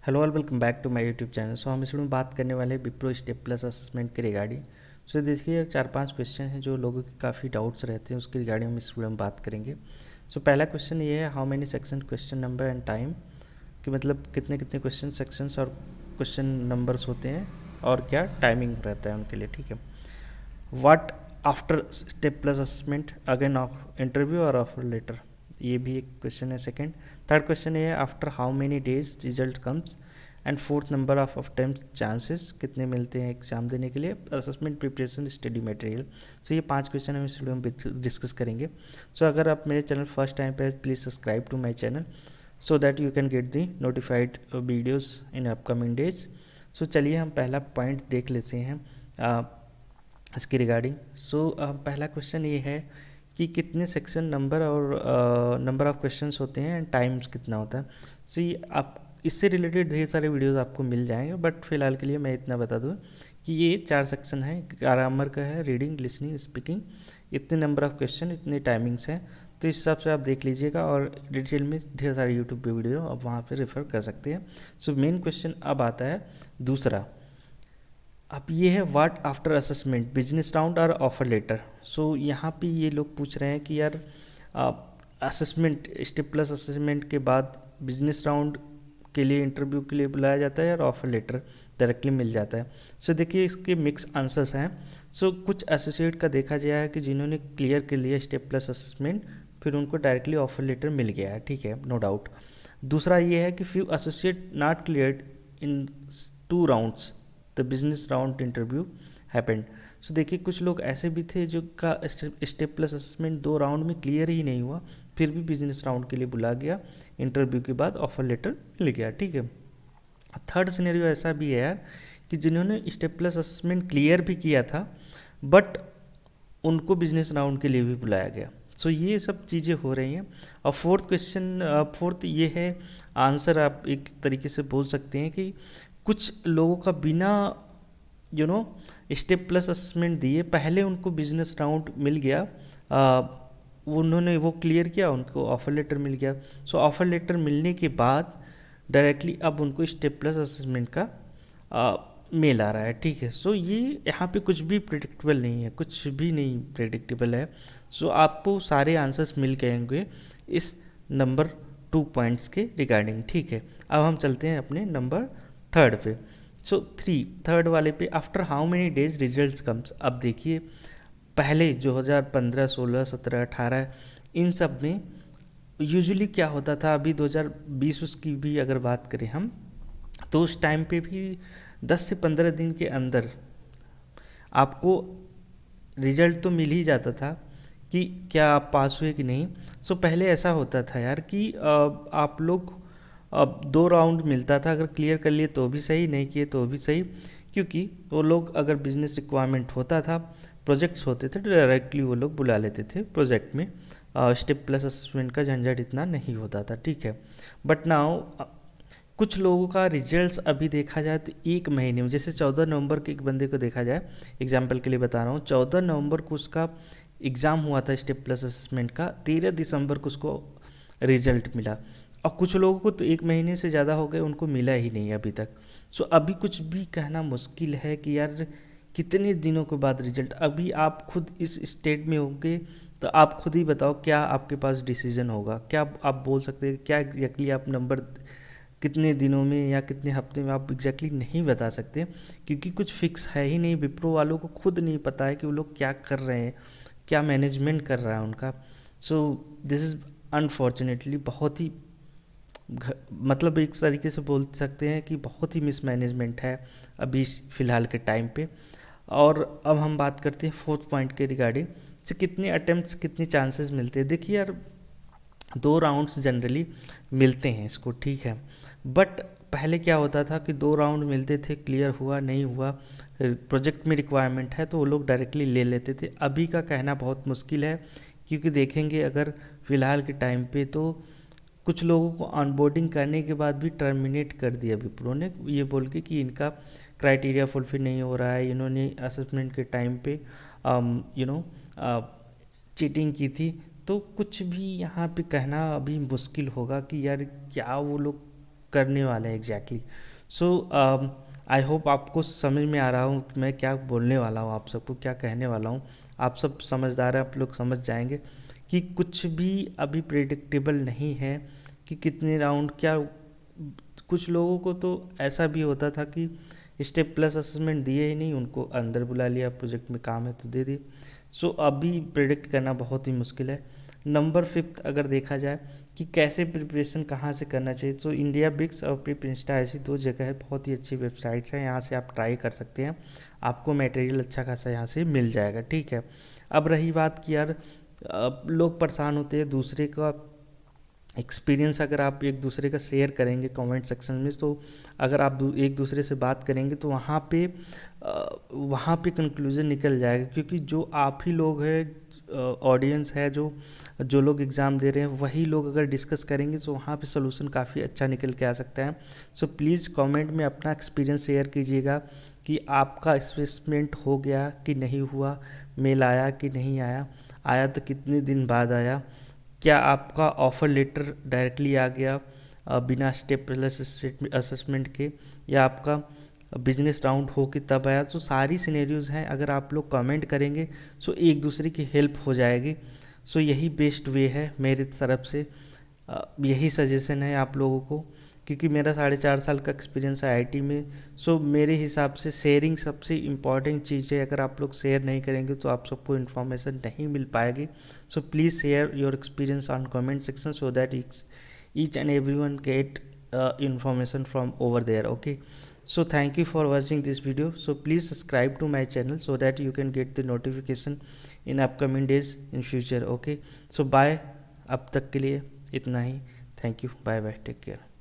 Hello all, welcome back to my YouTube channel. हम इसमें बात करने वाले हैं विप्रो स्टेप प्लस असेसमेंट के रिगार्डिंग। देखिए 4-5 क्वेश्चन हैं जो लोगों के काफ़ी डाउट्स रहते हैं, उसके रिगार्डिंग हम इस वीडियो में बात करेंगे। पहला क्वेश्चन ये है, how many section, question number and time, कि मतलब कितने कितने क्वेश्चन सेक्शंस और क्वेश्चन नंबर्स होते हैं और क्या टाइमिंग रहता है उनके लिए। ठीक है। What after step plus assessment, again of interview और ऑफर लेटर, ये भी एक क्वेश्चन है। सेकंड, थर्ड क्वेश्चन ये है, after how many days result comes, and fourth number of attempt chances, कितने मिलते हैं एग्जाम देने के लिए, असेसमेंट प्रिपरेशन स्टडी मटेरियल। ये 5 क्वेश्चन हम इस वीडियो में डिस्कस करेंगे। अगर आप मेरे चैनल फर्स्ट टाइम पे, please subscribe to my channel so that you can get the notified videos in upcoming days. चलिए हम पहला पॉइंट देख लेते हैं इसके रिगार्डिंग। पहला क्वेश्चन ये है कि कितने सेक्शन नंबर और नंबर ऑफ क्वेश्चंस होते हैं एंड टाइम्स कितना होता है। ये आप इससे रिलेटेड ढेर सारे वीडियोस आपको मिल जाएंगे, बट फिलहाल के लिए मैं इतना बता दूं कि ये 4 सेक्शन है। ग्रामर का है, रीडिंग, लिसनिंग, स्पीकिंग, इतने नंबर ऑफ क्वेश्चन, इतने टाइमिंग्स हैं। तो इस हिसाब से आप देख लीजिएगा, और डिटेल में ढेर सारे यूट्यूब पे वीडियो आप वहाँ पे रेफर कर सकते हैं। मेन क्वेश्चन अब आता है दूसरा। अब ये है, what after assessment, business round और ऑफर लेटर। यहाँ पे ये लोग पूछ रहे हैं कि यार असेसमेंट, स्टेप प्लस असेसमेंट के बाद बिजनेस राउंड के लिए, इंटरव्यू के लिए बुलाया जाता है, और ऑफर लेटर डायरेक्टली मिल जाता है। देखिए इसके मिक्स आंसर्स हैं। कुछ एसोसिएट का देखा गया है कि जिन्होंने क्लियर कर लिया स्टेप प्लस असेसमेंट, फिर उनको डायरेक्टली ऑफर लेटर मिल गया है। ठीक है, नो डाउट। दूसरा ये है कि few associate not cleared in 2 rounds, the business round interview happened. देखिए कुछ लोग ऐसे भी थे जो का स्टेप प्लस असेसमेंट 2 राउंड में क्लियर ही नहीं हुआ, फिर भी बिजनेस राउंड के लिए बुला गया, इंटरव्यू के बाद ऑफर लेटर मिल गया। ठीक है। थर्ड सिनेरियो ऐसा भी है यार कि जिन्होंने स्टेप प्लस असेसमेंट क्लियर भी किया था, बट उनको बिजनेस राउंड के लिए भी बुलाया गया। ये सब चीज़ें हो रही हैं। और फोर्थ ये है आंसर, आप एक तरीके से बोल सकते हैं कि कुछ लोगों का बिना स्टेप प्लस असेसमेंट दिए पहले उनको बिजनेस राउंड मिल गया, उन्होंने वो क्लियर किया, उनको ऑफर लेटर मिल गया। ऑफर लेटर मिलने के बाद डायरेक्टली अब उनको स्टेप प्लस असेसमेंट का मेल आ रहा है। ठीक है। ये यहाँ पे कुछ भी प्रेडिक्टेबल नहीं है, कुछ भी नहीं प्रेडिक्टेबल है। आपको सारे आंसर्स मिल गए होंगे इस नंबर 2 पॉइंट्स के रिगार्डिंग। ठीक है। अब हम चलते हैं अपने नंबर 3 पे। थर्ड वाले पे, after how many days result comes. अब देखिए पहले 2015, 16, 17, 18 इन सब में यूजुअली क्या होता था, अभी 2020 की भी अगर बात करें हम, तो उस टाइम पे भी 10 से 15 दिन के अंदर आपको रिजल्ट तो मिल ही जाता था कि क्या आप पास हुए कि नहीं। पहले ऐसा होता था यार कि आप लोग, अब 2 राउंड मिलता था, अगर क्लियर कर लिए तो भी सही, नहीं किए तो भी सही, क्योंकि वो लोग अगर बिजनेस रिक्वायरमेंट होता था, प्रोजेक्ट्स होते थे, तो डायरेक्टली वो लोग बुला लेते थे प्रोजेक्ट में। स्टेप प्लस असेसमेंट का झंझट इतना नहीं होता था। ठीक है। बट नाउ कुछ लोगों का रिजल्ट्स अभी देखा जाए तो 1 महीने में, जैसे 14 नवंबर के एक बंदे को देखा जाए, एग्जाम्पल के लिए बता रहा हूँ, 14 नवंबर को उसका एग्ज़ाम हुआ था स्टेप प्लस असेसमेंट का, 13 दिसंबर को उसको रिजल्ट मिला। और कुछ लोगों को तो 1 महीने से ज़्यादा हो गए, उनको मिला ही नहीं अभी तक। अभी कुछ भी कहना मुश्किल है कि यार कितने दिनों के बाद रिजल्ट। अभी आप खुद इस स्टेट में होंगे तो आप खुद ही बताओ क्या आपके पास डिसीजन होगा, क्या आप बोल सकते हैं, क्या एग्जैक्टली आप नंबर कितने दिनों में या कितने हफ्ते में आप एग्जैक्टली नहीं बता सकते, क्योंकि कुछ फिक्स है ही नहीं। विप्रो वालों को खुद नहीं पता है कि वो लोग क्या कर रहे हैं, क्या मैनेजमेंट कर रहा है उनका। दिस इज़ अनफॉर्चुनेटली बहुत ही मतलब एक तरीके से बोल सकते हैं कि बहुत ही मिसमैनेजमेंट है अभी फ़िलहाल के टाइम पे। और अब हम बात करते हैं 4th पॉइंट के रिगार्डिंग, से कितने अटेम्प्ट्स, कितने चांसेस मिलते हैं। देखिए यार 2 राउंड्स जनरली मिलते हैं इसको। ठीक है। बट पहले क्या होता था कि 2 राउंड मिलते थे, क्लियर हुआ नहीं हुआ, प्रोजेक्ट में रिक्वायरमेंट है तो वो लोग डायरेक्टली ले लेते थे। अभी का कहना बहुत मुश्किल है, क्योंकि देखेंगे अगर फ़िलहाल के टाइम पे तो कुछ लोगों को ऑनबोर्डिंग करने के बाद भी टर्मिनेट कर दिया विप्रो ने, ये बोल के कि इनका क्राइटेरिया फुलफिल नहीं हो रहा है, इन्होंने असेसमेंट के टाइम पे चीटिंग की थी। तो कुछ भी यहाँ पे कहना अभी मुश्किल होगा कि यार क्या वो लोग करने वाले हैं एग्जैक्टली। सो आई होप आपको समझ में आ रहा हूँ कि मैं क्या बोलने वाला हूँ, आप सबको क्या कहने वाला हूँ। आप सब समझदार हैं, आप लोग समझ जाएंगे कि कुछ भी अभी प्रेडिक्टेबल नहीं है कि कितने राउंड क्या। कुछ लोगों को तो ऐसा भी होता था कि स्टेप प्लस असेसमेंट दिए ही नहीं, उनको अंदर बुला लिया, प्रोजेक्ट में काम है तो दे दी। सो अभी प्रेडिक्ट करना बहुत ही मुश्किल है। नंबर 5 अगर देखा जाए कि कैसे प्रिपरेशन कहाँ से करना चाहिए, तो इंडिया बिक्स और प्रिप इंस्टा ऐसी 2 जगह है, बहुत ही अच्छी वेबसाइट्स हैं, यहाँ से आप ट्राई कर सकते हैं। आपको मटेरियल अच्छा खासा यहाँ से मिल जाएगा, ठीक है। अब रही बात कि यार लोग परेशान होते हैं दूसरे का एक्सपीरियंस अगर आप एक दूसरे का शेयर करेंगे कमेंट सेक्शन में, तो अगर आप एक दूसरे से बात करेंगे तो वहाँ पे कंक्लूजन निकल जाएगा, क्योंकि जो आप ही लोग हैं, ऑडियंस है, जो लोग एग्ज़ाम दे रहे हैं, वही लोग अगर डिस्कस करेंगे तो वहाँ पे सोल्यूशन काफ़ी अच्छा निकल के आ सकता है। सो प्लीज़ कमेंट में अपना एक्सपीरियंस शेयर कीजिएगा कि आपका असेसमेंट हो गया कि नहीं हुआ, मेल आया कि नहीं आया, आया तो कितने दिन बाद आया, क्या आपका ऑफ़र लेटर डायरेक्टली आ गया बिना स्टेप प्लस असेसमेंट के, या आपका बिजनेस राउंड हो के तब आया। तो सारी सिनेरियोज़ हैं, अगर आप लोग कमेंट करेंगे सो एक दूसरे की हेल्प हो जाएगी। सो यही बेस्ट वे है मेरी तरफ से, यही सजेशन है आप लोगों को, क्योंकि मेरा 4.5 साल का एक्सपीरियंस है आईटी में। सो मेरे हिसाब से शेयरिंग सबसे इम्पॉर्टेंट चीज़ है, अगर आप लोग शेयर नहीं करेंगे तो आप सबको इन्फॉर्मेशन नहीं मिल पाएगी। So please share your experience on comment section so that each and everyone get information from over there, okay? So thank you for watching this video. So please subscribe to my channel so that you can get the notification in upcoming days in future, okay? So bye, अब तक के लिए इतना ही। Thank you, bye bye, take care.